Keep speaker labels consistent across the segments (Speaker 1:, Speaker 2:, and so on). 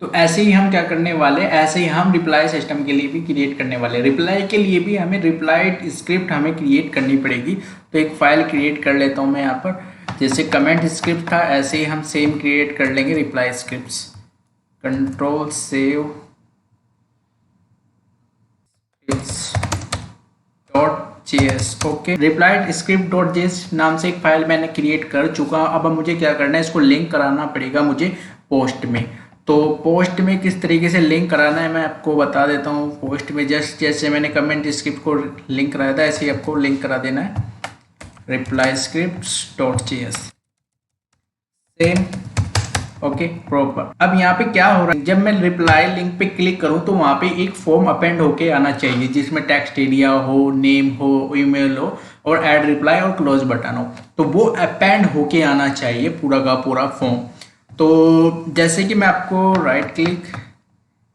Speaker 1: तो ऐसे ही हम क्या करने वाले, ऐसे ही हम रिप्लाई सिस्टम के लिए भी क्रिएट करने वाले। रिप्लाई के लिए भी हमें रिप्लाई स्क्रिप्ट हमें क्रिएट करनी पड़ेगी। तो एक फाइल क्रिएट कर लेता हूँ मैं यहाँ पर, जैसे कमेंट स्क्रिप्ट था ऐसे ही हम सेम क्रिएट कर लेंगे reply scripts. Control save dot JS. Okay, reply script dot JS नाम से एक फाइल मैंने क्रिएट कर चुका। अब मुझे क्या करना है, इसको लिंक कराना पड़ेगा मुझे पोस्ट में। तो पोस्ट में किस तरीके से लिंक कराना है मैं आपको बता देता हूँ। पोस्ट में जस्ट जैसे मैंने कमेंट स्क्रिप्ट को लिंक कराया था ऐसे ही आपको लिंक करा देना है, reply script dot JS same. Okay proper. अब यहाँ पे क्या हो रहा है, जब मैं रिप्लाई लिंक पे क्लिक करूँ तो वहाँ पे एक फॉर्म अपेंड होके आना चाहिए जिसमें टेक्स्ट एरिया हो, नेम हो, ईमेल हो और ऐड रिप्लाई और क्लोज बटन हो। तो वो अपेंड होके आना चाहिए पूरा का पूरा फॉर्म। तो जैसे कि मैं आपको राइट क्लिक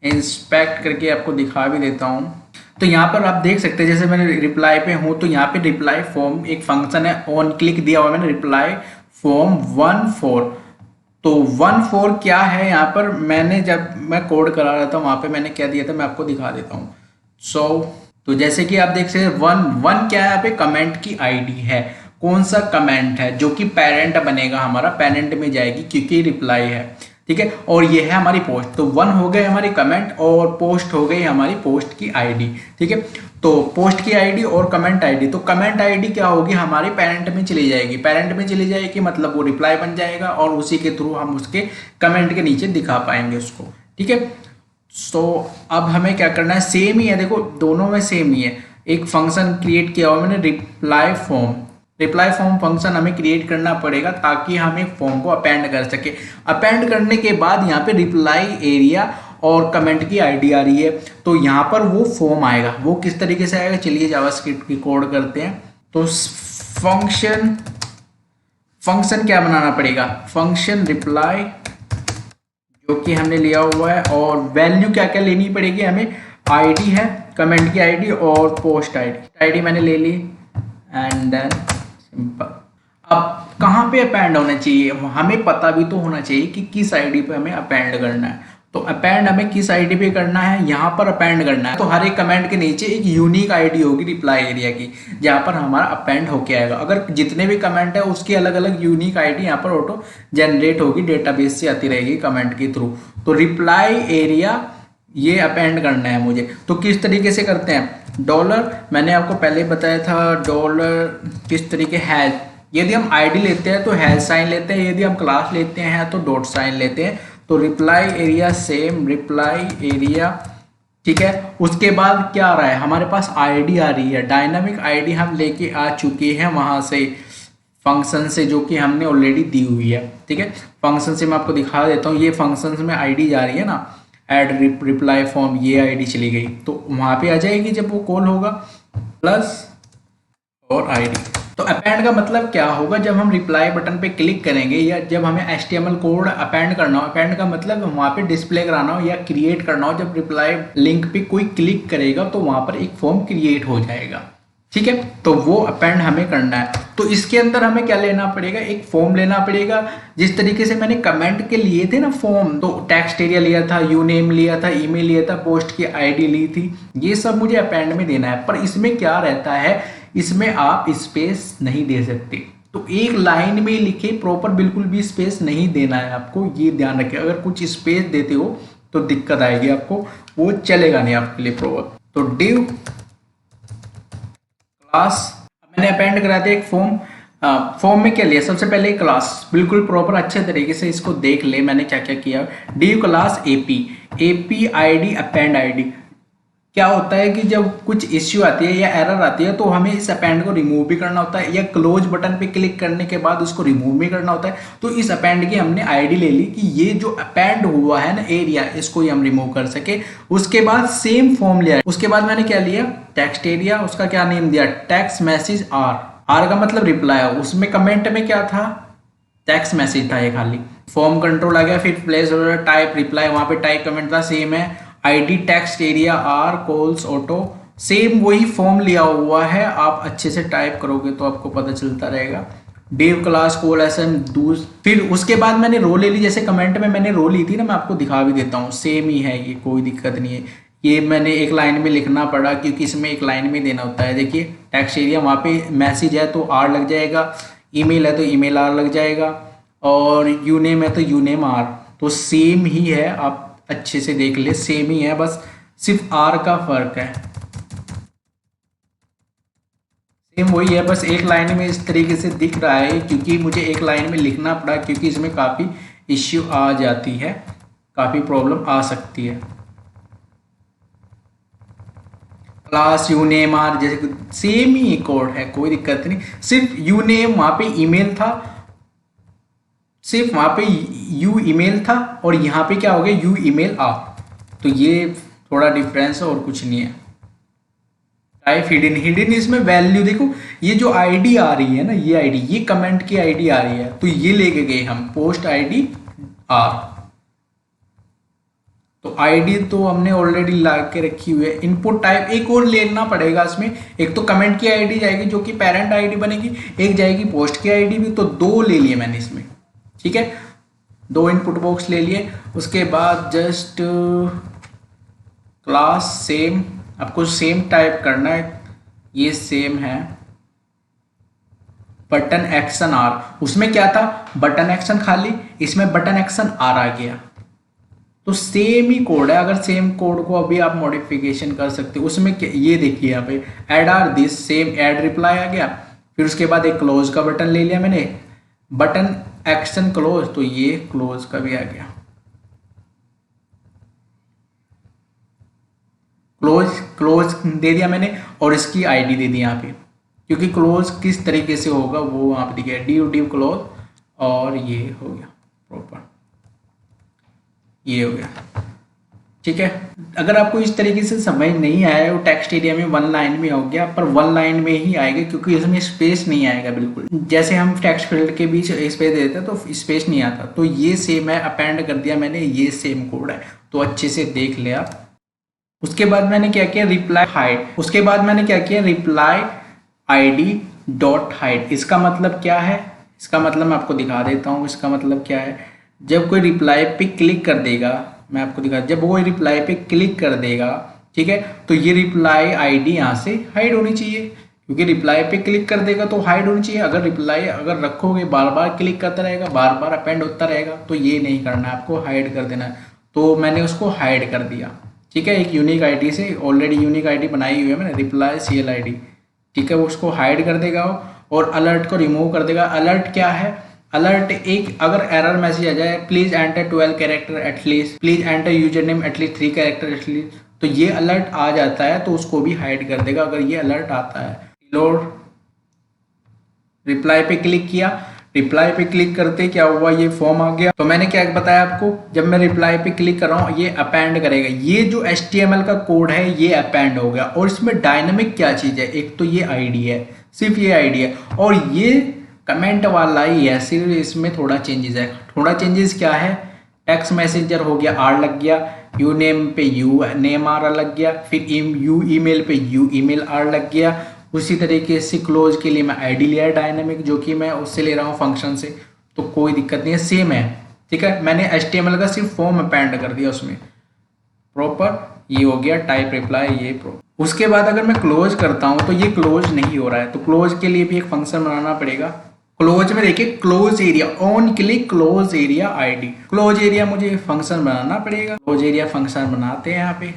Speaker 1: इंस्पेक्ट करके आपको दिखा भी देता हूँ। तो यहाँ पर आप देख सकते हैं जैसे मैंने रिप्लाई पे हूँ तो यहाँ पे रिप्लाई फॉर्म एक फंक्शन है, ऑन क्लिक दिया हुआ मैंने रिप्लाई फॉर्म 1.4। तो 1.4 क्या है, यहाँ पर मैंने जब मैं कोड करा रहा था वहाँ पे मैंने क्या दिया था मैं आपको दिखा देता हूँ। तो जैसे कि आप देख सकते हैं 1 क्या है, यहाँ पे कमेंट की आईडी है, कौन सा कमेंट है जो कि पेरेंट बनेगा, हमारा पेरेंट में जाएगी क्योंकि रिप्लाई है, ठीक है। और ये है हमारी पोस्ट। तो 1 हो गए हमारी कमेंट और पोस्ट हो गई हमारी पोस्ट की आईडी, ठीक है। तो पोस्ट की आईडी और कमेंट आईडी, तो कमेंट आईडी क्या होगी हमारे पेरेंट में चली जाएगी, पेरेंट में चली जाएगी मतलब वो रिप्लाई बन जाएगा और उसी के थ्रू हम उसके कमेंट के नीचे दिखा पाएंगे उसको, ठीक है। तो अब हमें क्या करना है, सेम ही है, देखो दोनों में सेम ही है। एक फंक्शन क्रिएट किया हुआ मैंने रिप्लाई फॉर्म फंक्शन हमें क्रिएट करना पड़ेगा ताकि हम एक फॉर्म को अपेंड कर सके। अपेंड करने के बाद यहाँ पे रिप्लाई एरिया और कमेंट की आईडी आ रही है, तो यहाँ पर वो फॉर्म आएगा। वो किस तरीके से आएगा, चलिए जावास्क्रिप्ट की कोड करते हैं। तो फंक्शन क्या बनाना पड़ेगा, फंक्शन रिप्लाई जो कि हमने लिया हुआ है और वैल्यू क्या क्या लेनी पड़ेगी हमें, आईडी है, कमेंट की आईडी और पोस्ट आईडी मैंने ले ली एंड देन सिंपल। अब कहाँ पे अपेंड होना चाहिए, हमें पता भी तो होना चाहिए कि किस आईडी पे हमें अपेंड करना है। तो अपेंड हमें किस आईडी पे करना है, यहाँ पर अपेंड करना है। तो हर एक कमेंट के नीचे एक यूनिक आईडी होगी रिप्लाई एरिया की, जहाँ पर हमारा अपेंड होके आएगा। अगर जितने भी कमेंट है उसकी अलग अलग यूनिक आईडी यहाँ पर ऑटो जनरेट होगी, डेटाबेस से आती रहेगी कमेंट के थ्रू। तो रिप्लाई एरिया ये अपेंड करना है मुझे। तो किस तरीके से करते हैं, डॉलर मैंने आपको पहले बताया था, डॉलर किस तरीके हैश, यदि हम आईडी लेते हैं तो हैश साइन लेते हैं, यदि हम क्लास लेते हैं तो डॉट साइन लेते हैं। तो reply area same reply area, ठीक है। उसके बाद क्या आ रहा है, हमारे पास आईडी आ रही है, डायनामिक आईडी हम लेके आ चुके हैं वहां से फंक्शन से जो कि हमने ऑलरेडी दी हुई है, ठीक है। फंक्शन से मैं आपको दिखा देता हूँ, ये फंक्शन में आईडी जा रही है ना, एड रिप्लाई फॉर्म, ये आईडी चली गई तो वहां पे आ जाएगी जब वो कॉल होगा, प्लस और आईडी। तो अपेंड का मतलब क्या होगा, जब हम रिप्लाई बटन पे क्लिक करेंगे या जब हमें HTML कोड अपेंड करना हो, अपेंड का मतलब वहां पे डिस्प्ले कराना हो या क्रिएट करना हो, जब रिप्लाई लिंक पे कोई क्लिक करेगा तो वहां पर एक फॉर्म क्रिएट हो जाएगा, ठीक है। तो वो अपेंड हमें करना है। तो इसके अंदर हमें क्या लेना पड़ेगा, एक फॉर्म लेना पड़ेगा। जिस तरीके से मैंने कमेंट के लिए थे ना फॉर्म, तो टेक्स्ट एरिया लिया था, यू नेम लिया था, ईमेल लिया था, पोस्ट की आईडी ली थी, ये सब मुझे अपेंड में देना है। पर इसमें क्या रहता है, इसमें आप स्पेस नहीं दे सकते। तो एक लाइन में लिखे प्रॉपर बिल्कुल भी स्पेस नहीं देना है आपको, ये ध्यान रखें। अगर कुछ स्पेस देते हो तो दिक्कत आएगी आपको, वो चलेगा नहीं आपके लिए प्रॉपर। तो डिव क्लास मैंने अपेंड करा दिया एक फॉर्म। फॉर्म में क्या लिया, सबसे पहले क्लास, बिल्कुल प्रॉपर अच्छे तरीके से इसको देख ले मैंने क्या क्या किया। Div class AP ID append ID. क्या होता है कि जब कुछ इश्यू आती है या एरर आती है तो हमें इस अपेंड को रिमूव भी करना होता है या क्लोज बटन पे क्लिक करने के बाद उसको रिमूव भी करना होता है। तो इस अपेंड की हमने आईडी ले ली कि ये जो अपेंड हुआ है ना एरिया, इसको ही हम रिमूव कर सके। उसके बाद सेम फॉर्म लिया, उसके बाद मैंने क्या लिया, टेक्स्ट एरिया, उसका क्या नेम दिया, टेक्स्ट मैसेज आर का मतलब रिप्लाई। उसमें कमेंट में क्या था, टेक्स्ट मैसेज था ये खाली। फॉर्म कंट्रोल आ गया, फिर प्लेस टाइप रिप्लाई, वहां पे टाइप कमेंट था, सेम है। ID text area R cols auto, same वही फॉर्म लिया हुआ है। आप अच्छे से टाइप करोगे तो आपको पता चलता रहेगा। डिव क्लास कोलेशन दूस। फिर उसके बाद मैंने रो ले ली, जैसे कमेंट में मैंने रो ली थी ना, मैं आपको दिखा भी देता हूँ, सेम ही है ये, कोई दिक्कत नहीं है। ये मैंने एक लाइन में लिखना पड़ा क्योंकि इसमें एक लाइन में देना होता है। देखिए टेक्स्ट एरिया, वहाँ पे मैसेज है तो आर लग जाएगा, ईमेल है तो ईमेल आर लग जाएगा, और यूनेम है तो यूनेम आर। तो सेम ही है, आप अच्छे से देख ले, सेम ही है, बस सिर्फ आर का फर्क है। सेम वही है, बस एक लाइन में इस तरीके से दिख रहा है क्योंकि मुझे एक लाइन में लिखना पड़ा, क्योंकि इसमें काफ़ी इश्यू आ जाती है, काफ़ी प्रॉब्लम आ सकती है। क्लास यूनेम आर जैसे सेम ही कोड है, कोई दिक्कत नहीं। सिर्फ यूनेम वहाँ पे ईमेल था, सिर्फ वहाँ पे यू ईमेल था, और यहाँ पे क्या हो गया, यू ईमेल आ। तो ये थोड़ा डिफरेंस है और कुछ नहीं है। टाइप हिडन, हिडन इसमें वैल्यू देखो, ये जो आईडी आ रही है ना, ये आईडी, ये कमेंट की आईडी आ रही है, तो ये लेके गए हम पोस्ट आईडी आर। तो आईडी तो हमने ऑलरेडी ला के रखी हुई है। इनपुट टाइप एक और लेना पड़ेगा इसमें, एक तो कमेंट की आईडी जाएगी जो कि पेरेंट आईडी बनेगी, एक जाएगी पोस्ट की आईडी भी, तो दो ले लिए मैंने इसमें, ठीक है, दो इनपुट बॉक्स ले लिए। उसके बाद जस्ट क्लास सेम, आपको सेम टाइप करना है, ये सेम है। बटन एक्शन आर, उसमें क्या था, बटन एक्शन खाली, इसमें बटन एक्शन आर आ गया। तो सेम ही कोड है, अगर सेम कोड को अभी आप मॉडिफिकेशन कर सकते हो। उसमें ये देखिए यहाँ पे add or this same add reply आ गया, फिर उसके बाद एक क्लोज का बटन ले लिया मैंने, बटन एक्शन क्लोज, तो ये क्लोज का भी आ गया, क्लोज क्लोज दे दिया मैंने, और इसकी आईडी दे दी यहाँ पे, क्योंकि क्लोज किस तरीके से होगा वो वहाँ पे दिया डी डी क्लोज, और ये हो गया प्रॉपर, ये हो गया, ठीक है। अगर आपको इस तरीके से समझ नहीं आया, वो टेक्स्ट एरिया में वन लाइन में हो गया, पर वन लाइन में ही आएगा क्योंकि इसमें स्पेस नहीं आएगा बिल्कुल। जैसे हम टेक्स्ट फील्ड के बीच स्पेस देते हैं तो स्पेस नहीं आता, तो ये सेम है, अपेंड कर दिया मैंने, ये सेम कोड है, तो अच्छे से देख ले आप। उसके बाद मैंने क्या किया, रिप्लाई हाइड, उसके बाद मैंने क्या किया, रिप्लाई आईडी डॉट हाइड। इसका मतलब क्या है, इसका मतलब मैं आपको दिखा देता हूँ, इसका मतलब क्या है, जब कोई रिप्लाई पे क्लिक कर देगा, मैं आपको दिखा, जब वो रिप्लाई पे क्लिक कर देगा, ठीक है, तो ये रिप्लाई आईडी यहाँ से हाइड होनी चाहिए, क्योंकि रिप्लाई पे क्लिक कर देगा तो हाइड होनी चाहिए। अगर रिप्लाई अगर रखोगे, बार बार क्लिक करता रहेगा, बार बार अपेंड होता रहेगा, तो ये नहीं करना है, आपको हाइड कर देना है। तो मैंने उसको हाइड कर दिया, ठीक है, एक यूनिक आईडी से, ऑलरेडी यूनिक आईडी बनाई हुई है मैंने, रिप्लाई सीएल आईडी, ठीक है, वो उसको हाइड कर देगा और अलर्ट को रिमूव कर देगा। अलर्ट क्या है, अलर्ट एक अगर एरर मैसेज आ जाए, please enter 12 character at least, please enter user name at least 3 character at least, तो ये अलर्ट आ जाता है, तो उसको भी हाइड कर देगा अगर ये अलर्ट आता है। लोड रिप्लाई पे क्लिक किया, रिप्लाई पे क्लिक करते क्या हुआ, ये फॉर्म आ गया। तो मैंने क्या बताया आपको, जब मैं रिप्लाई पे क्लिक कर रहा हूँ ये अपेंड करेगा, ये जो HTML का कोड है ये अपेंड हो गया। और इसमें डायनेमिक क्या चीज़ है, एक तो ये आईडी है, सिर्फ ये आईडी है, और ये कमेंट वाला ही है, सिर्फ इसमें थोड़ा चेंजेस है। थोड़ा चेंजेस क्या है, टेक्स्ट मैसेंजर हो गया आर लग गया, यू नेम पे यू नेम आर लग गया, फिर यू ईमेल पे यू ईमेल आर लग गया। उसी तरीके से क्लोज के लिए मैं आईडी लिया डायनेमिक, जो कि मैं उससे ले रहा हूँ फंक्शन से, तो कोई दिक्कत नहीं है, सेम है, ठीक है। मैंने HTML का सिर्फ फॉर्म अपेंड कर दिया उसमें प्रॉपर, ये हो गया टाइप रिप्लाई, ये प्रॉपर। उसके बाद अगर मैं क्लोज करता हूँ तो ये क्लोज नहीं हो रहा है, तो क्लोज के लिए भी एक फंक्शन बनाना पड़ेगा। क्लोज में देखिए close area, on click close area ID, close area मुझे फंक्शन बनाना पड़ेगा। क्लोज एरिया फंक्शन बनाते हैं यहाँ पे,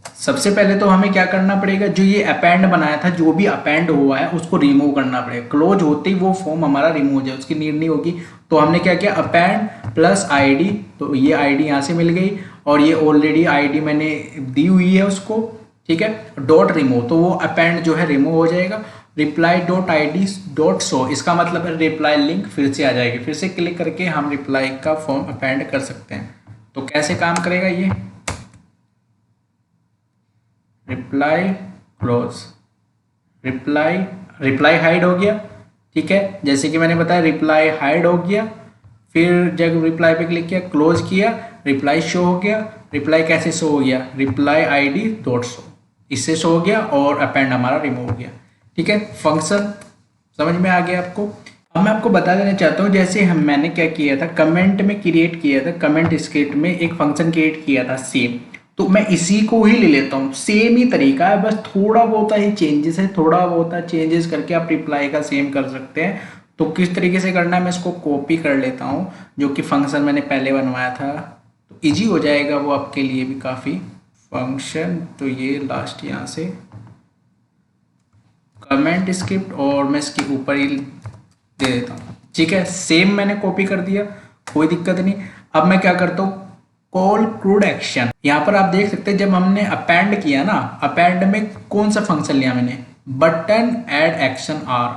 Speaker 1: सबसे पहले तो हमें क्या करना पड़ेगा, जो ये अपेंड बनाया था, जो भी अपेंड हुआ है उसको रिमूव करना पड़ेगा। क्लोज होते ही वो फॉर्म हमारा रिमूव हो जाए, उसकी नीड नहीं होगी। तो हमने क्या किया, अपेंड प्लस आईडी, तो ये आईडी यहाँ से मिल गई, और ये ऑलरेडी आईडी मैंने दी हुई है उसको, ठीक है, डॉट रिमूव, तो वो अपेंड जो है रिमूव हो जाएगा। Reply dot ID dot show, इसका मतलब है रिप्लाई लिंक फिर से आ जाएगी, फिर से क्लिक करके हम रिप्लाई का फॉर्म अपेंड कर सकते हैं। तो कैसे काम करेगा ये, रिप्लाई क्लोज, रिप्लाई हाइड हो गया, ठीक है, जैसे कि मैंने बताया रिप्लाई हाइड हो गया। फिर जब रिप्लाई पे क्लिक किया, क्लोज किया, रिप्लाई शो हो गया, रिप्लाई कैसे शो हो गया, रिप्लाई आईडी डॉट शो, इससे शो हो गया और अपेंड हमारा रिमूव हो गया। ठीक है, फंक्शन समझ में आ गया आपको। अब मैं आपको बता देना चाहता हूँ, जैसे मैंने क्या किया था, कमेंट में क्रिएट किया था, कमेंट स्क्रिप्ट में एक फंक्शन क्रिएट किया था सेम, तो मैं इसी को ही ले लेता हूँ, सेम ही तरीका है, बस थोड़ा बहुत ही चेंजेस है, थोड़ा बहुत चेंजेस करके आप रिप्लाई का सेम कर सकते हैं। तो किस तरीके से करना है, मैं इसको कॉपी कर लेता हूँ, जो कि फंक्शन मैंने पहले बनवाया था, तो ईजी हो जाएगा वो आपके लिए भी काफ़ी। फंक्शन, तो ये लास्ट यहाँ से कमेंट स्क्रिप्ट, और मैं इसके ऊपर ही दे देता हूँ। ठीक है, सेम मैंने कॉपी कर दिया, कोई दिक्कत नहीं। अब मैं क्या करता हूँ, कॉल क्रूड एक्शन, यहाँ पर आप देख सकते हैं जब हमने अपेंड किया ना, अपेंड में कौन सा फंक्शन लिया मैंने, बटन ऐड एक्शन आर,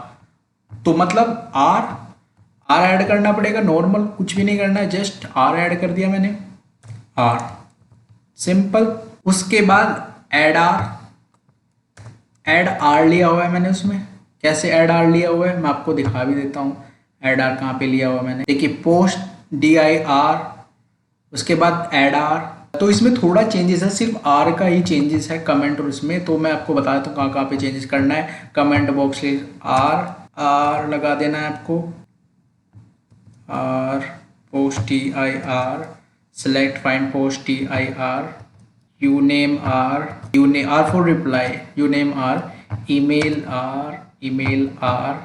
Speaker 1: तो मतलब आर ऐड करना पड़ेगा, नॉर्मल कुछ भी नहीं करना है, जस्ट आर ऐड कर दिया मैंने, आर सिंपल। उसके बाद ऐड आर लिया हुआ है मैंने, उसमें कैसे ऐड आर लिया हुआ है मैं आपको दिखा भी देता हूँ। ऐड आर कहाँ पे लिया हुआ मैंने, देखिए पोस्ट DIR, उसके बाद ऐड आर, तो इसमें थोड़ा चेंजेस है, सिर्फ आर का ही चेंजेस है कमेंट और उसमें, तो मैं आपको बता देता हूँ कहाँ कहाँ पे चेंजेस करना है। कमेंट बॉक्स में आर लगा देना है आपको, R post TIR, select find post TIR, uname R for reply, uname R, email R.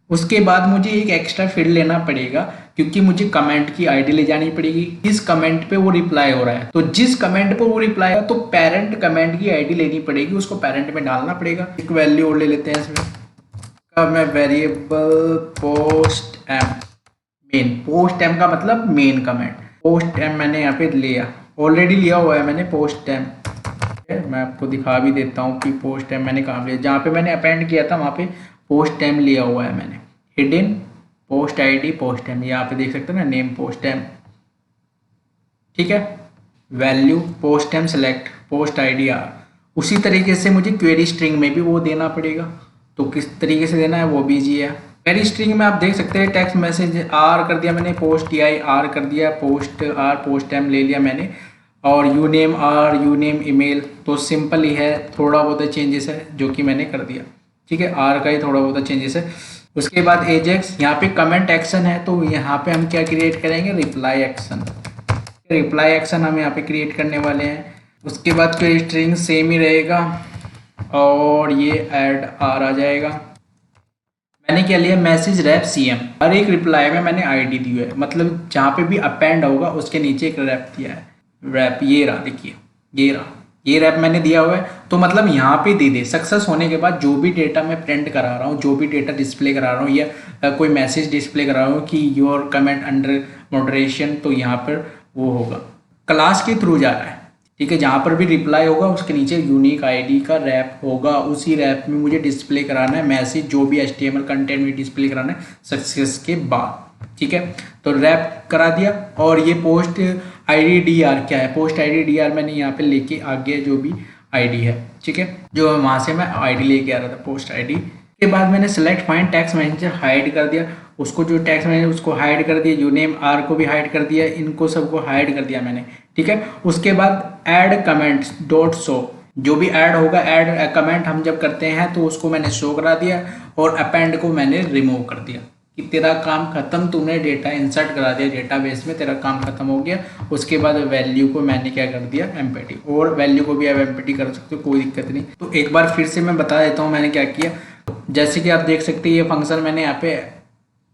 Speaker 1: उसके बाद मुझे एक एक्स्ट्रा फील्ड लेना पड़ेगा, क्योंकि मुझे कमेंट की आईडी ले जानी पड़ेगी, किस कमेंट पे वो रिप्लाई हो रहा है, तो जिस कमेंट पे वो रिप्लाई हो, तो पेरेंट कमेंट की आईडी लेनी पड़ेगी, उसको पेरेंट में डालना पड़ेगा। एक वैल्यू और ले लेते हैं इसमें, अब मैं variable post M, main post M का मतलब मेन कमेंट, पोस्ट एम मैंने यहाँ पे लिया, ऑलरेडी लिया हुआ है मैंने पोस्ट एम। मैं आपको दिखा भी देता हूँ कि पोस्ट एम मैंने कहाँ लिया, जहाँ पे मैंने अपेंड किया था वहाँ पे पोस्ट एम लिया हुआ है मैंने, hidden post ID post M, यहाँ पे देख सकते हैं ना, नेम पोस्ट एम। ठीक है, value post M select post ID R. उसी तरीके से मुझे क्वेरी स्ट्रिंग में भी वो देना पड़ेगा, तो किस तरीके से देना है वो भी जी है। क्वेरी स्ट्रिंग में आप देख सकते हैं टेक्स्ट मैसेज आर कर दिया मैंने, पोस्ट TIR कर दिया, पोस्ट आर पोस्ट एम ले लिया मैंने, और यूनेम आर यूनेम ईमेल, तो सिंपल ही है, थोड़ा बहुत चेंजेस है जो कि मैंने कर दिया। ठीक है, आर का ही थोड़ा बहुत चेंजेस है। उसके बाद एजेक्स, यहाँ पे कमेंट एक्शन है, तो यहाँ पे हम क्या क्रिएट करेंगे, रिप्लाई एक्शन, रिप्लाई एक्शन हम यहाँ पे क्रिएट करने वाले हैं। उसके बाद क्वेरी स्ट्रिंग सेम ही रहेगा, और ये ऐड आर आ जाएगा। मैंने क्या लिया, मैसेज रैप CM, हर एक रिप्लाई में मैंने आईडी दी है, मतलब जहाँ पे भी अपेंड होगा उसके नीचे एक रैप दिया है, रैप ये रहा, देखिए ये रैप मैंने दिया हुआ है, तो मतलब यहाँ पे दे सक्सेस होने के बाद जो भी डेटा मैं प्रिंट करा रहा हूँ, जो भी डेटा डिस्प्ले करा रहा हूँ, या कोई मैसेज डिस्प्ले करा रहा हूँ कि योर कमेंट अंडर मॉडरेशन, तो यहाँ पर वो होगा, क्लास के थ्रू जा रहा है। ठीक है, जहाँ पर भी रिप्लाई होगा उसके नीचे यूनिक आईडी का रैप होगा, उसी रैप में मुझे डिस्प्ले कराना है मैसेज, जो भी HTML कंटेंट में डिस्प्ले कराना है सक्सेस के बाद। ठीक है, तो रैप करा दिया, और ये पोस्ट ID DR क्या है, पोस्ट ID DR मैंने यहाँ पे लेके आ गया जो भी ID है। ठीक है, जो वहाँ से मैं ID लेके आ रहा था पोस्ट ID के बाद मैंने select find tax manager hide कर दिया, उसको जो टैक्स मैनेजर उसको हाइड कर दिया, यूनेम आर को भी हाइड कर दिया, इनको सबको हाइड कर दिया मैंने। ठीक है, उसके बाद ऐड कमेंट्स डॉट शो, जो भी ऐड होगा, ऐड कमेंट हम जब करते हैं तो उसको मैंने शो करा दिया, और अपेंड को मैंने रिमूव कर दिया, कि तेरा काम खत्म, तूने डेटा इंसर्ट करा दिया डेटाबेस में, तेरा काम खत्म हो गया। उसके बाद वैल्यू को मैंने क्या कर दिया, एम्पटी, और वैल्यू को भी आप एम्पटी कर सकते हो, कोई दिक्कत नहीं। तो एक बार फिर से मैं बता देता हूँ मैंने क्या किया। जैसे कि आप देख सकते हैं ये फंक्शन मैंने यहाँ पे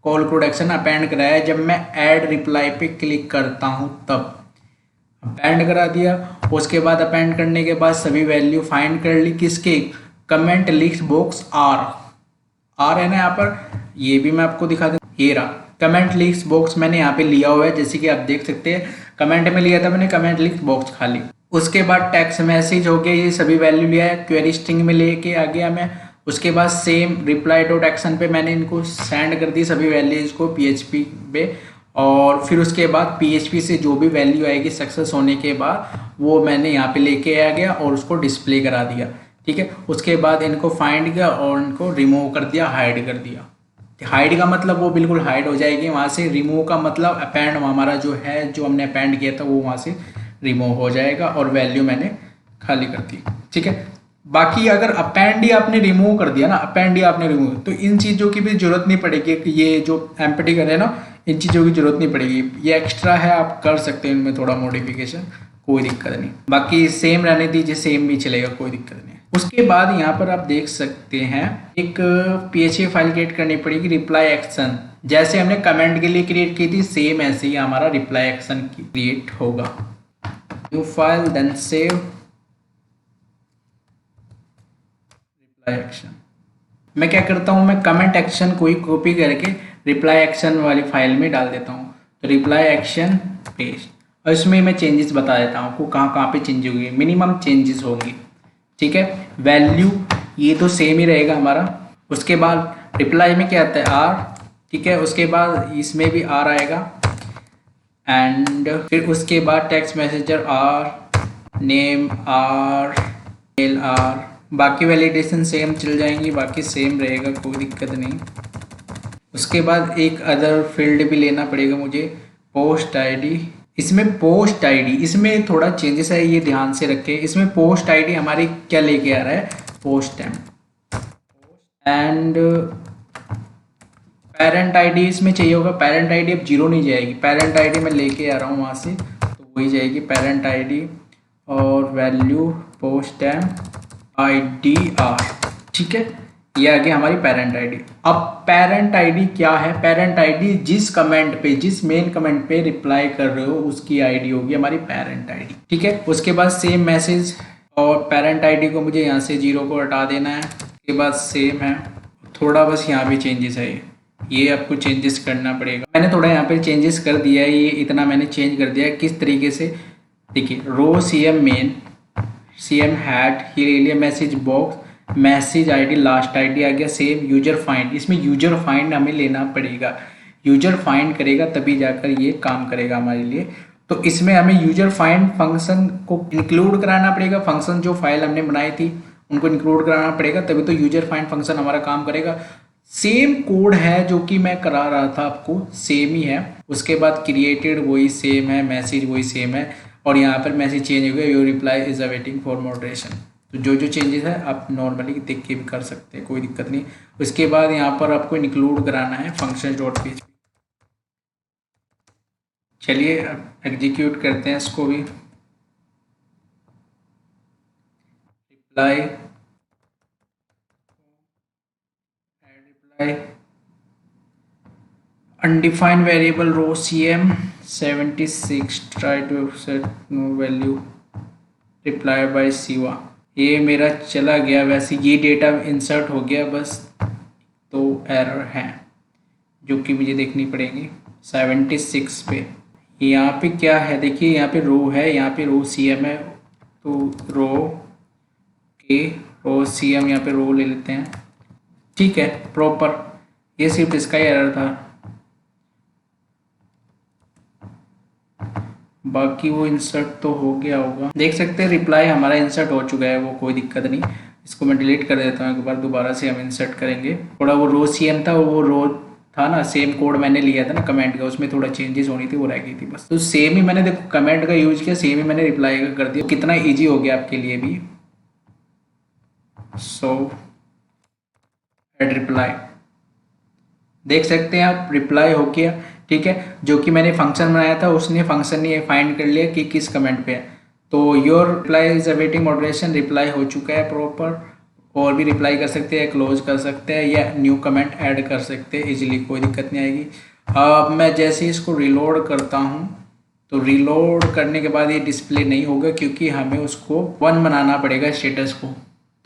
Speaker 1: कॉल प्रोडक्शन अपेंड कराया है, जब मैं ऐड रिप्लाई पे क्लिक करता हूँ तब अपेंड करा दिया। उसके बाद अपेंड करने के बाद सभी वैल्यू फाइंड कर ली, किसके, कमेंट लिस्ट बॉक्स आर है ना यहाँ पर, ये भी मैं आपको दिखा दूँ, ये रहा कमेंट लिस्ट बॉक्स मैंने यहाँ पे लिया हुआ है, जैसे कि आप देख सकते हैं कमेंट में लिया था मैंने कमेंट लिस्ट बॉक्स खाली। उसके बाद टेक्स्ट मैसेज हो गया, ये सभी वैल्यू लिया है, क्वेरी स्ट्रिंग में लेके आ गया मैं। उसके बाद सेम रिप्लाई डॉट एक्शन पे मैंने इनको सेंड कर दी सभी वैल्यूज को PHP पे, और फिर उसके बाद PHP से जो भी वैल्यू आएगी सक्सेस होने के बाद वो मैंने यहाँ पे लेके आ गया और उसको डिस्प्ले करा दिया। ठीक है, उसके बाद इनको फाइंड किया और इनको रिमूव कर दिया, हाइड कर दिया। हाइड का मतलब वो बिल्कुल हाइड हो जाएगी वहाँ से, रिमूव का मतलब अपेंड हमारा जो है, जो हमने अपेंड किया था वो वहाँ से रिमूव हो जाएगा और वैल्यू मैंने खाली कर दी। ठीक है, बाकी अगर अपेंड ही आपने रिमूव कर दिया ना, अपेंड ही आपने रिमूव, तो इन चीज़ों की भी जरूरत नहीं पड़ेगी कि ये जो एम्प्टी कर रहे हैं ना, इन चीज़ों की जरूरत नहीं पड़ेगी। ये एक्स्ट्रा है, आप कर सकते हैं इनमें थोड़ा मॉडिफिकेशन, कोई दिक्कत नहीं। बाकी सेम रहने दीजिए, सेम भी चलेगा, कोई दिक्कत नहीं। उसके बाद यहाँ पर आप देख सकते हैं एक PHP फाइल क्रिएट करनी पड़ेगी, रिप्लाई एक्शन। जैसे हमने कमेंट के लिए क्रिएट की थी, सेम ऐसे ही हमारा रिप्लाई एक्शन क्रिएट होगा। New file, then save reply action. मैं क्या करता हूँ, मैं कमेंट एक्शन को ही कॉपी करके रिप्लाई एक्शन वाली फाइल में डाल देता हूँ। तो रिप्लाई एक्शन पेस्ट, और इसमें मैं चेंजेस बता देता हूँ आपको कहाँ कहाँ पे चेंज होगी, मिनिमम चेंजेस होंगी। ठीक है, वैल्यू ये तो सेम ही रहेगा हमारा। उसके बाद रिप्लाई में क्या आता है, आर। ठीक है, उसके बाद इसमें भी आर आएगा, एंड फिर उसके बाद text messenger R, name R, mail R. बाकी वैलिडेशन सेम चल जाएंगी, बाकी सेम रहेगा, कोई दिक्कत नहीं। उसके बाद एक अदर फील्ड भी लेना पड़ेगा मुझे, पोस्ट आईडी। इसमें पोस्ट आईडी, इसमें थोड़ा चेंजेस है, ये ध्यान से रखें। इसमें पोस्ट आईडी हमारी क्या लेके आ रहा है, post time, and parent ID इसमें चाहिए होगा। पेरेंट आईडी अब 0 नहीं जाएगी, पेरेंट आईडी मैं लेके आ रहा हूँ वहाँ से, तो वही जाएगी पेरेंट आईडी, और value post time ID R। ठीक है, ये आ गया हमारी पेरेंट आईडी। अब पेरेंट आईडी क्या है, पेरेंट आईडी जिस कमेंट पे, जिस मेन कमेंट पे रिप्लाई कर रहे हो उसकी आईडी होगी हमारी पेरेंट आईडी। ठीक है, उसके बाद सेम मैसेज, और पेरेंट आईडी को मुझे यहाँ से 0 को हटा देना है। उसके बाद सेम है, थोड़ा बस यहाँ भी चेंजेस है, ये आपको चेंजेस करना पड़ेगा। मैंने थोड़ा यहाँ पे चेंजेस कर दिया है, ये इतना मैंने चेंज कर दिया है। किस तरीके से, देखिए, row CM main, CM head, ये ले लिया message box, message ID, last ID आ गया सेम। यूजर फाइंड, इसमें यूजर फाइंड हमें लेना पड़ेगा, यूजर फाइंड करेगा तभी जाकर ये काम करेगा हमारे लिए। तो इसमें हमें यूजर फाइंड फंक्शन को इंक्लूड कराना पड़ेगा, फंक्शन जो फाइल हमने बनाई थी उनको इंक्लूड कराना पड़ेगा, तभी तो यूजर फाइंड फंक्शन हमारा काम करेगा। सेम कोड है जो कि मैं करा रहा था आपको, सेम ही है। उसके बाद क्रिएटेड वही सेम है, मैसेज वही सेम है, और यहाँ पर मैसेज चेंज हो गया, your reply is awaiting for moderation. तो जो जो चेंजेस है आप नॉर्मली देख के भी कर सकते हैं, कोई दिक्कत नहीं। उसके बाद यहाँ पर आपको इंक्लूड कराना है फंक्शन डॉट PHP। चलिए अब एग्जीक्यूट करते हैं इसको भी। Reply, reply undefined variable row CM 76, try to set no value, reply by Siva। ये मेरा चला गया, वैसे ये डेटा इंसर्ट हो गया, बस तो एरर है जो कि मुझे देखनी पड़ेगी 76 पे। यहाँ पे क्या है, देखिए यहाँ पे रो है, यहाँ पे रो CM है, तो रो CM यहाँ पे रो ले लेते हैं। ठीक है, प्रॉपर, ये सिर्फ इसका ही एरर था, बाकी वो इंसर्ट तो हो गया होगा। देख सकते हैं रिप्लाई हमारा इंसर्ट हो चुका है, वो कोई दिक्कत नहीं। इसको मैं डिलीट कर देता हूँ एक बार, दोबारा से हम इंसर्ट करेंगे। थोड़ा वो रो CM था, वो रो था ना, सेम कोड मैंने लिया था ना कमेंट का, उसमें थोड़ा चेंजेस होनी थी, वो रह गई थी बस। तो सेम ही मैंने, देखो, कमेंट का यूज किया, सेम ही मैंने रिप्लाई का कर दिया। कितना ईजी हो गया आपके लिए भी। सो एड रिप्लाई, देख सकते हैं आप, रिप्लाई हो गया। ठीक है, जो कि मैंने फंक्शन बनाया था उसने फंक्शन ने फाइंड कर लिया कि किस कमेंट पे है। तो your reply is awaiting moderation, reply हो चुका है प्रॉपर। और भी रिप्लाई कर सकते हैं, क्लोज कर सकते हैं, या न्यू कमेंट ऐड कर सकते हैं इजीली, कोई दिक्कत नहीं आएगी। अब मैं जैसे इसको रिलोड करता हूँ, तो रिलोड करने के बाद ये डिस्प्ले नहीं होगा, क्योंकि हमें उसको 1 बनाना पड़ेगा स्टेटस को।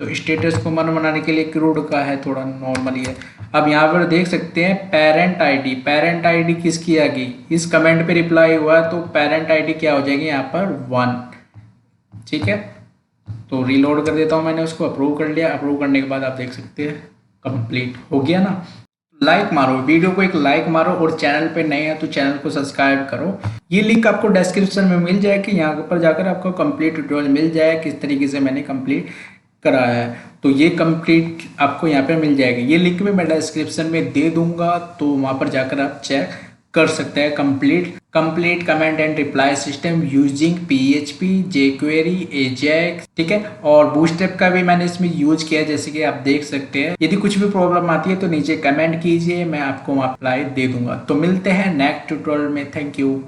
Speaker 1: तो स्टेटस को 1 बनाने के लिए क्रूड का है, थोड़ा नॉर्मली है। अब यहाँ पर देख सकते हैं पेरेंट आईडी, पेरेंट आईडी किसकी आ गई, इस कमेंट पे रिप्लाई हुआ, तो पेरेंट आईडी क्या हो जाएगी यहाँ पर 1। ठीक है, तो रीलोड कर देता हूँ, मैंने उसको अप्रूव कर लिया। अप्रूव करने के बाद आप देख सकते हैं कंप्लीट हो गया ना। लाइक मारो, वीडियो को एक लाइक मारो, और चैनल पे नए हैं तो चैनल को सब्सक्राइब करो। ये लिंक आपको डिस्क्रिप्शन में मिल जाएगी, यहाँ पर जाकर आपको कंप्लीट ट्यूटोरियल मिल जाए किस तरीके से मैंने कंप्लीट कराया है। तो ये कंप्लीट आपको यहाँ पे मिल जाएगी, ये लिंक भी मैं डिस्क्रिप्शन में दे दूंगा, तो वहाँ पर जाकर आप चेक कर सकते हैं complete comment and reply system using PHP, jQuery, Ajax, ठीक है। और बूटस्ट्रैप का भी मैंने इसमें यूज किया है, जैसे कि आप देख सकते हैं। यदि कुछ भी प्रॉब्लम आती है तो नीचे कमेंट कीजिए, मैं आपको अप्लाई दे दूंगा। तो मिलते हैं नेक्स्ट ट्यूटोरियल में। Thank you.